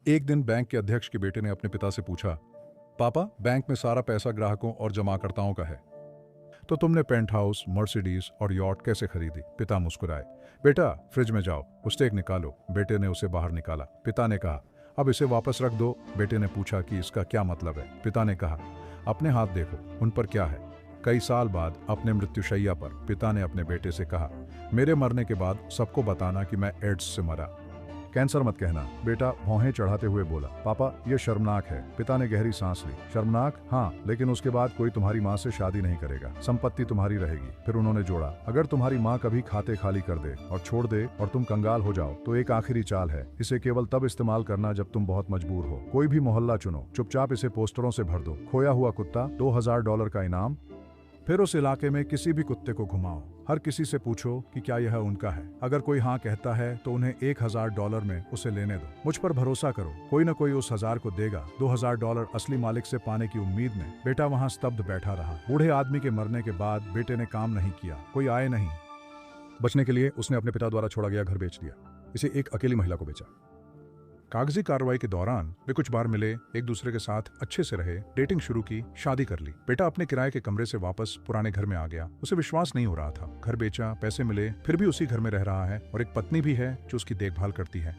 एक दिन बैंक के अध्यक्ष के बेटे ने अपने पिता से पूछा, पापा, बैंक में सारा पैसा ग्राहकों और जमाकर्ताओं का है, तो तुमने पेंट हाउस, मर्सिडीज और यॉट कैसे खरीदी? पिता मुस्कुराए। बेटा, फ्रिज में जाओ, स्टेक निकालो। बेटे ने उसे बाहर निकाला। पिता ने कहा, अब इसे वापस रख दो। बेटे ने पूछा कि इसका क्या मतलब है? पिता ने कहा, अपने हाथ देखो, उन पर क्या है? कई साल बाद अपने मृत्युशैया पर पिता ने अपने बेटे से कहा, मेरे मरने के बाद सबको बताना कि मैं एड्स से मरा। कैंसर मत कहना। बेटा भौहें चढ़ाते हुए बोला, पापा यह शर्मनाक है। पिता ने गहरी सांस ली। शर्मनाक? हाँ, लेकिन उसके बाद कोई तुम्हारी माँ से शादी नहीं करेगा, संपत्ति तुम्हारी रहेगी। फिर उन्होंने जोड़ा, अगर तुम्हारी माँ कभी खाते खाली कर दे और छोड़ दे और तुम कंगाल हो जाओ तो एक आखिरी चाल है, इसे केवल तब इस्तेमाल करना जब तुम बहुत मजबूर हो। कोई भी मोहल्ला चुनो, चुपचाप इसे पोस्टरों से भर दो, खोया हुआ कुत्ता, $2000 का इनाम। फिर उस इलाके में किसी भी कुत्ते को घुमाओ, हर किसी से पूछो कि क्या यह उनका है। अगर कोई हाँ कहता है तो उन्हें $1000 में उसे लेने दो। मुझ पर भरोसा करो, कोई न कोई उस 1000 को देगा। $2000 असली मालिक से पाने की उम्मीद में। बेटा वहां स्तब्ध बैठा रहा। बूढ़े आदमी के मरने के बाद बेटे ने काम नहीं किया, कोई आय नहीं। बचने के लिए उसने अपने पिता द्वारा छोड़ा गया घर बेच दिया, इसे एक अकेली महिला को बेचा। कागजी कार्रवाई के दौरान वे कुछ बार मिले, एक दूसरे के साथ अच्छे से रहे, डेटिंग शुरू की, शादी कर ली। बेटा अपने किराए के कमरे से वापस पुराने घर में आ गया। उसे विश्वास नहीं हो रहा था। घर बेचा, पैसे मिले, फिर भी उसी घर में रह रहा है और एक पत्नी भी है जो उसकी देखभाल करती है।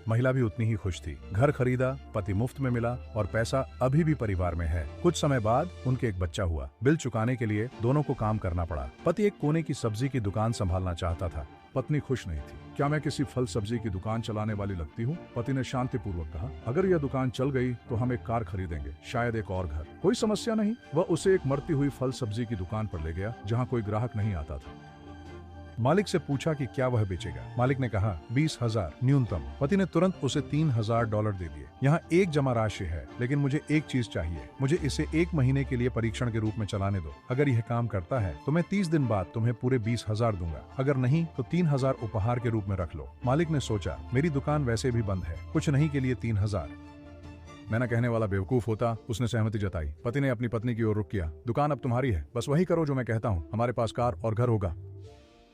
महिला भी उतनी ही खुश थी। घर खरीदा, पति मुफ्त में मिला और पैसा अभी भी परिवार में है। कुछ समय बाद उनके एक बच्चा हुआ। बिल चुकाने के लिए दोनों को काम करना पड़ा। पति एक कोने की सब्जी की दुकान संभालना चाहता था। पत्नी खुश नहीं थी। क्या मैं किसी फल सब्जी की दुकान चलाने वाली लगती हूँ? पति ने शांतिपूर्वक कहा, अगर यह दुकान चल गई तो हम एक कार खरीदेंगे, शायद एक और घर। कोई समस्या नहीं। वह उसे एक मरती हुई फल सब्जी की दुकान पर ले गया जहाँ कोई ग्राहक नहीं आता था। मालिक से पूछा कि क्या वह बेचेगा। मालिक ने कहा 20,000 न्यूनतम। पति ने तुरंत उसे $3000 दे दिए। यहाँ एक जमा राशि है, लेकिन मुझे एक चीज चाहिए। मुझे इसे 1 महीने के लिए परीक्षण के रूप में चलाने दो। अगर यह काम करता है तो मैं 30 दिन बाद तुम्हें पूरे 20,000 दूंगा, अगर नहीं तो 3000 उपहार के रूप में रख लो। मालिक ने सोचा, मेरी दुकान वैसे भी बंद है, कुछ नहीं के लिए 3000। मैं न कहने वाला बेवकूफ होता। उसने सहमति जताई। पति ने अपनी पत्नी की ओर रुख किया। दुकान अब तुम्हारी है, बस वही करो जो मैं कहता हूँ। हमारे पास कार और घर होगा।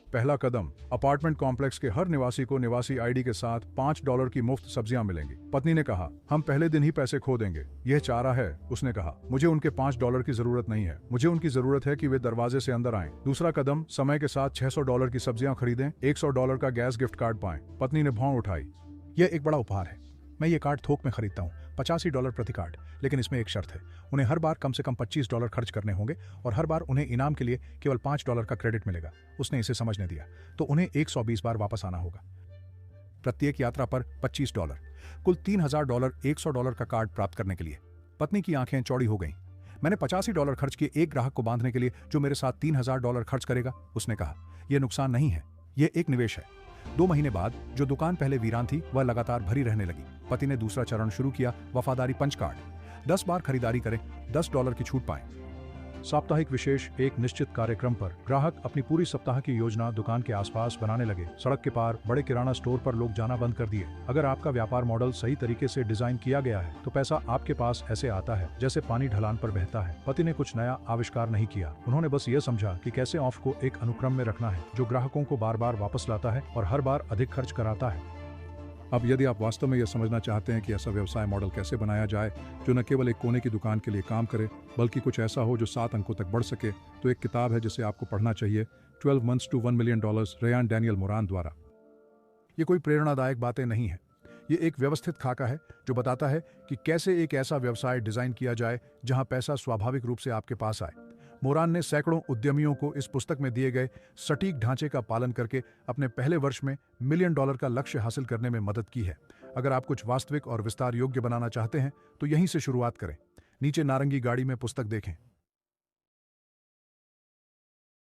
पहला कदम, अपार्टमेंट कॉम्प्लेक्स के हर निवासी को निवासी आईडी के साथ $5 की मुफ्त सब्जियां मिलेंगी। पत्नी ने कहा, हम पहले दिन ही पैसे खो देंगे। यह चारा है। उसने कहा, मुझे उनके $5 की जरूरत नहीं है, मुझे उनकी जरूरत है कि वे दरवाजे से अंदर आएं। दूसरा कदम, समय के साथ $600 की सब्जियां खरीदें, $100 का गैस गिफ्ट कार्ड पाएं। पत्नी ने भौं उठाई। यह एक बड़ा उपहार है। मैं ये कार्ड थोक में खरीदता हूँ, $85 प्रति कार्ड, लेकिन इसमें एक शर्त है, उन्हें हर बार कम से कम $25 खर्च करने होंगे और हर बार उन्हें इनाम के लिए केवल $5 का क्रेडिट मिलेगा। उसने इसे समझने दिया, तो उन्हें 120 बार वापस आना होगा। प्रत्येक यात्रा पर $25, कुल $3000 $100 का कार्ड प्राप्त करने के लिए। पत्नी की आंखें चौड़ी हो गईं। मैंने $85 खर्च किए एक ग्राहक को बांधने के लिए जो मेरे साथ $3000 खर्च करेगा। उसने कहा, यह नुकसान नहीं है, यह एक निवेश है। 2 महीने बाद जो दुकान पहले वीरान थी वह लगातार भरी रहने लगी। पति ने दूसरा चरण शुरू किया, वफादारी पंच कार्ड। 10 बार खरीदारी करें, $10 की छूट पाएं। साप्ताहिक विशेष, एक निश्चित कार्यक्रम पर ग्राहक अपनी पूरी सप्ताह की योजना दुकान के आसपास बनाने लगे। सड़क के पार बड़े किराना स्टोर पर लोग जाना बंद कर दिए। अगर आपका व्यापार मॉडल सही तरीके से डिजाइन किया गया है तो पैसा आपके पास ऐसे आता है जैसे पानी ढलान पर बहता है। पति ने कुछ नया आविष्कार नहीं किया। उन्होंने बस ये समझा कि कैसे ऑफ को एक अनुक्रम में रखना है जो ग्राहकों को बार बार वापस लाता है और हर बार अधिक खर्च कराता है। अब यदि आप वास्तव में यह समझना चाहते हैं कि ऐसा व्यवसाय मॉडल कैसे बनाया जाए जो न केवल एक कोने की दुकान के लिए काम करे बल्कि कुछ ऐसा हो जो 7 अंकों तक बढ़ सके, तो एक किताब है जिसे आपको पढ़ना चाहिए, 12 Months to $1 Million, Ryan Daniel Moran द्वारा। ये कोई प्रेरणादायक बातें नहीं है, ये एक व्यवस्थित खाका है जो बताता है कि कैसे एक ऐसा व्यवसाय डिजाइन किया जाए जहां पैसा स्वाभाविक रूप से आपके पास आए। मोरान ने सैकड़ों उद्यमियों को इस पुस्तक में दिए गए सटीक ढांचे का पालन करके अपने पहले वर्ष में $1 मिलियन का लक्ष्य हासिल करने में मदद की है। अगर आप कुछ वास्तविक और विस्तार योग्य बनाना चाहते हैं तो यहीं से शुरुआत करें। नीचे नारंगी गाड़ी में पुस्तक देखें।